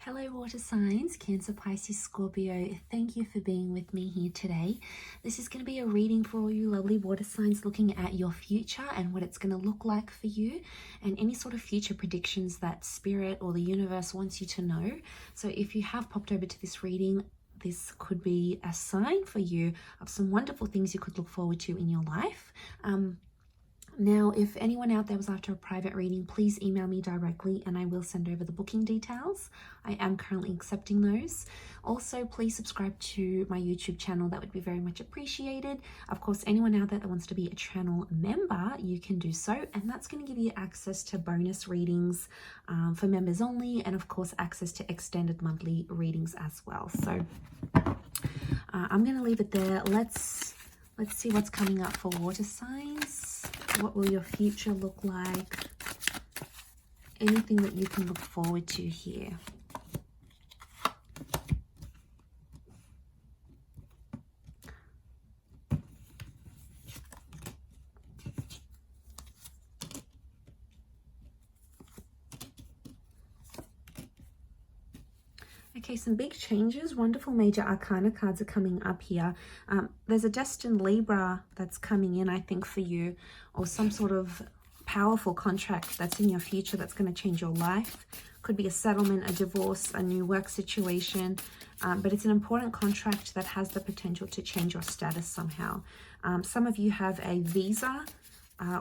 Hello water signs, Cancer, Pisces, Scorpio. Thank you for being with me here today. This is going to be a reading for all you lovely water signs, looking at your future and what it's going to look like for you and any sort of future predictions that spirit or the universe wants you to know. So if you have popped over to this reading, this could be a sign for you of some wonderful things you could look forward to in your life. Now, if anyone out there was after a private reading, please email me directly and I will send over the booking details. I am currently accepting those. Also, please subscribe to my YouTube channel. That would be very much appreciated. Of course, anyone out there that wants to be a channel member, you can do so. And that's going to give you access to bonus readings for members only. And of course, access to extended monthly readings as well. So I'm going to leave it there. Let's see what's coming up for water signs. What will your future look like? Anything that you can look forward to here. Okay, some big changes. Wonderful major arcana cards are coming up here. There's a destined Libra that's coming in, I think, for you, or some sort of powerful contract that's in your future that's going to change your life. Could be a settlement, a divorce, a new work situation, but it's an important contract that has the potential to change your status somehow. Some of you have a visa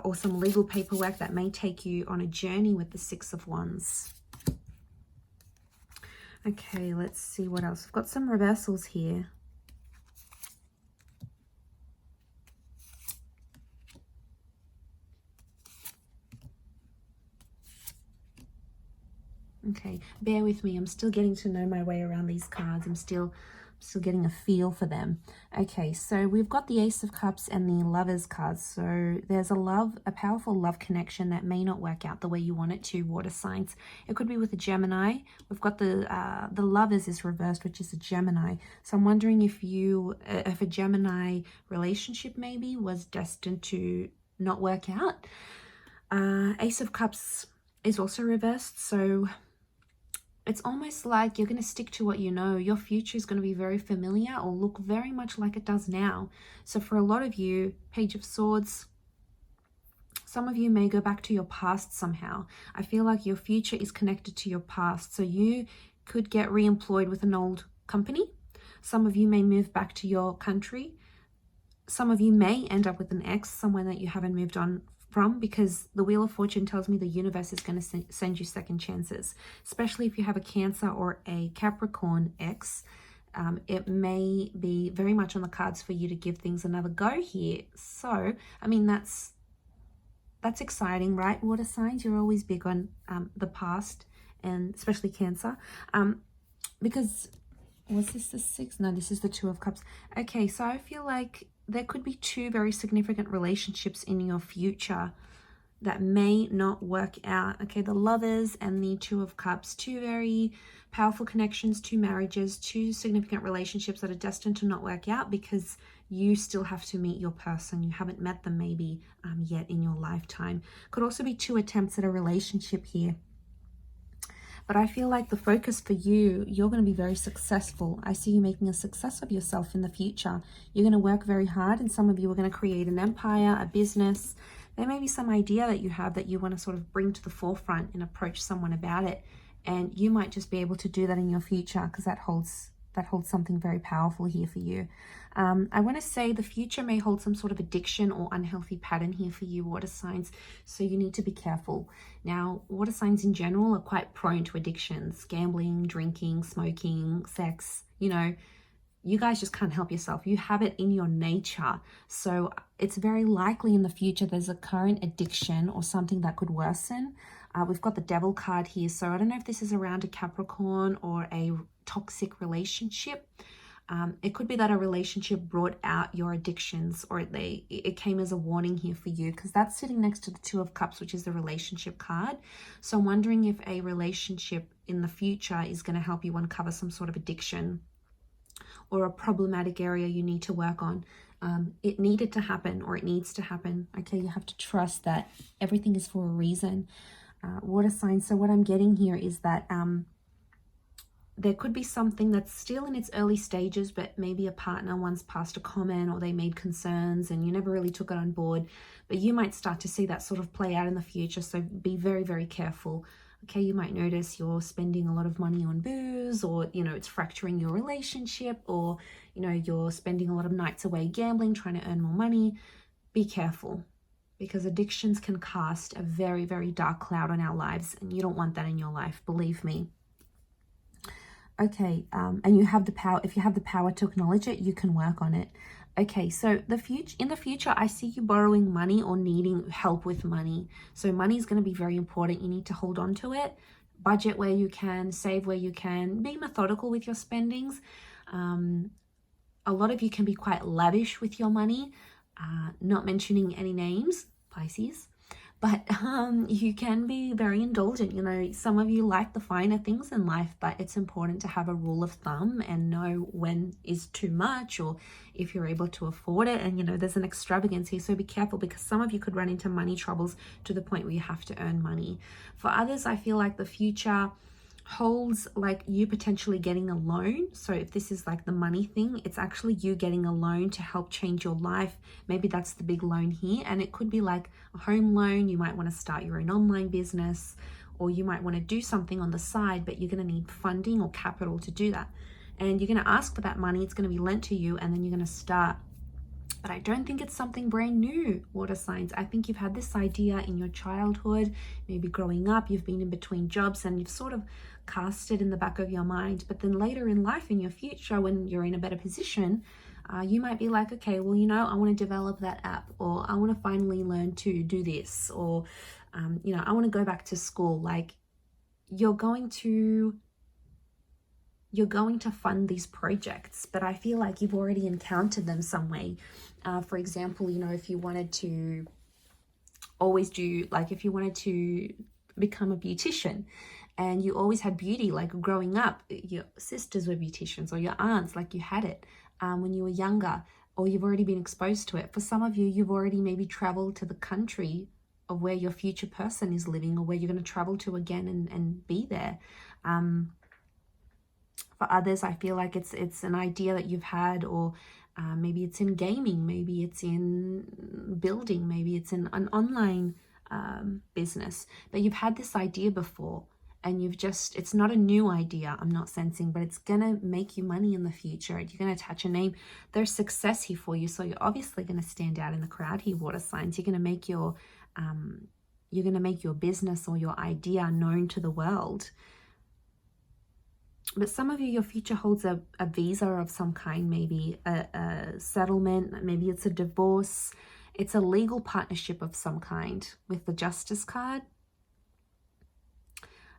or some legal paperwork that may take you on a journey with the Six of Wands. Okay, let's see what else. We've got some reversals here. Okay, bear with me. I'm still getting to know my way around these cards. I'm still getting a feel for them. Okay, so we've got the Ace of Cups and the Lovers cards. So there's a powerful love connection that may not work out the way you want it to, water signs. It could be with a Gemini. We've got the Lovers is reversed, which is a Gemini. So I'm wondering if a Gemini relationship maybe was destined to not work out. Ace of Cups is also reversed, so it's almost like you're going to stick to what you know. Your future is going to be very familiar or look very much like it does now. So for a lot of you, Page of Swords, some of you may go back to your past somehow. I feel like your future is connected to your past. So you could get re-employed with an old company. Some of you may move back to your country. Some of you may end up with an ex, someone that you haven't moved on from, because the Wheel of Fortune tells me the universe is going to send you second chances, especially if you have a Cancer or a Capricorn ex. It may be very much on the cards for you to give things another go here. So, I mean, that's exciting, right? Water signs, you're always big on the past, and especially Cancer, because was this the Six? No, this is the Two of Cups. Okay, so I feel like there could be two very significant relationships in your future that may not work out. Okay, the Lovers and the Two of Cups, two very powerful connections, two marriages, two significant relationships that are destined to not work out because you still have to meet your person. You haven't met them maybe yet in your lifetime. Could also be two attempts at a relationship here. But I feel like the focus for you, you're going to be very successful. I see you making a success of yourself in the future. You're going to work very hard, and some of you are going to create an empire, a business. There may be some idea that you have that you want to sort of bring to the forefront and approach someone about it. And you might just be able to do that in your future, because that holds something very powerful here for you. I want to say the future may hold some sort of addiction or unhealthy pattern here for you, water signs, so you need to be careful. Now, water signs in general are quite prone to addictions: gambling, drinking, smoking, sex. You know, you guys just can't help yourself. You have it in your nature. So it's very likely in the future there's a current addiction or something that could worsen. We've got the Devil card here. So I don't know if this is around a Capricorn or a toxic relationship. It could be that a relationship brought out your addictions, or it came as a warning here for you, because that's sitting next to the Two of Cups, which is the relationship card. So I'm wondering if a relationship in the future is going to help you uncover some sort of addiction or a problematic area you need to work on. It needed to happen, or it needs to happen. Okay, you have to trust that everything is for a reason. Water signs. So what I'm getting here is that there could be something that's still in its early stages, but maybe a partner once passed a comment or they made concerns and you never really took it on board. But you might start to see that sort of play out in the future. So be very, very careful. Okay, you might notice you're spending a lot of money on booze, or, you know, it's fracturing your relationship, or, you know, you're spending a lot of nights away gambling, trying to earn more money. Be careful, because addictions can cast a very, very dark cloud on our lives, and you don't want that in your life, believe me. Okay, and you have the power. If you have the power to acknowledge it, you can work on it. Okay, so in the future, I see you borrowing money or needing help with money. So money is going to be very important. You need to hold on to it. Budget where you can, save where you can, be methodical with your spendings. A lot of you can be quite lavish with your money, not mentioning any names, Pisces. But you can be very indulgent. You know, some of you like the finer things in life, but it's important to have a rule of thumb and know when is too much, or if you're able to afford it. And, you know, there's an extravagance here. So be careful, because some of you could run into money troubles to the point where you have to earn money. For others, I feel like the future holds like you potentially getting a loan. So if this is like the money thing, it's actually you getting a loan to help change your life. Maybe that's the big loan here, and it could be like a home loan. You might want to start your own online business, or you might want to do something on the side, but you're going to need funding or capital to do that, and you're going to ask for that money. It's going to be lent to you, and then you're going to start. But I don't think it's something brand new, water signs. I think you've had this idea in your childhood, maybe growing up, you've been in between jobs, and you've sort of cast it in the back of your mind. But then later in life, in your future, when you're in a better position, you might be like, okay, well, you know, I want to develop that app, or I want to finally learn to do this, or, you know, I want to go back to school. Like, you're going to fund these projects, but I feel like you've already encountered them some way. For example, you know, if you wanted to always do, like if you wanted to become a beautician and you always had beauty, like growing up, your sisters were beauticians, or your aunts, like you had it when you were younger, or you've already been exposed to it. For some of you, you've already maybe traveled to the country of where your future person is living, or where you're going to travel to again and be there. For others, I feel like it's an idea that you've had, or maybe it's in gaming, maybe it's in building, maybe it's in an online business, but you've had this idea before, and it's not a new idea, I'm not sensing, but it's gonna make you money in the future. You're gonna attach a name. There's success here for you, so you're obviously gonna stand out in the crowd here, water signs. You're gonna make your business or your idea known to the world. But some of you, your future holds a visa of some kind, maybe a settlement, maybe it's a divorce, it's a legal partnership of some kind with the Justice card.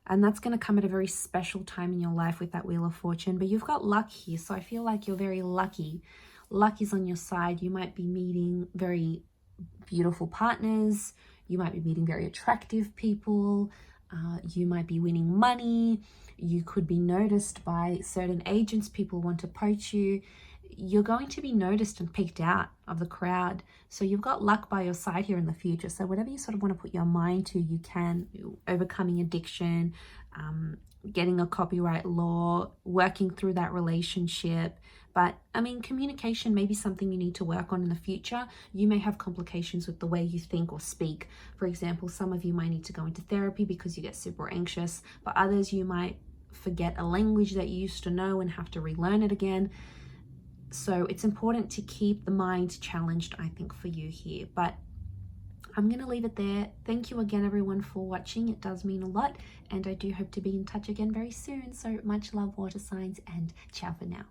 And that's going to come at a very special time in your life with that Wheel of Fortune. But you've got luck here, so I feel like you're very lucky. Luck is on your side. You might be meeting very beautiful partners. You might be meeting very attractive people. You might be winning money. You could be noticed by certain agents. People want to poach you. You're going to be noticed and picked out of the crowd. So you've got luck by your side here in the future. So whatever you sort of want to put your mind to, you can. Overcoming addiction, getting a copyright law, working through that relationship. But I mean, communication may be something you need to work on in the future. You may have complications with the way you think or speak. For example, some of you might need to go into therapy because you get super anxious, but others, you might forget a language that you used to know and have to relearn it again. So it's important to keep the mind challenged, I think, for you here. But I'm going to leave it there. Thank you again, everyone, for watching. It does mean a lot, and I do hope to be in touch again very soon. So much love, water signs, and ciao for now.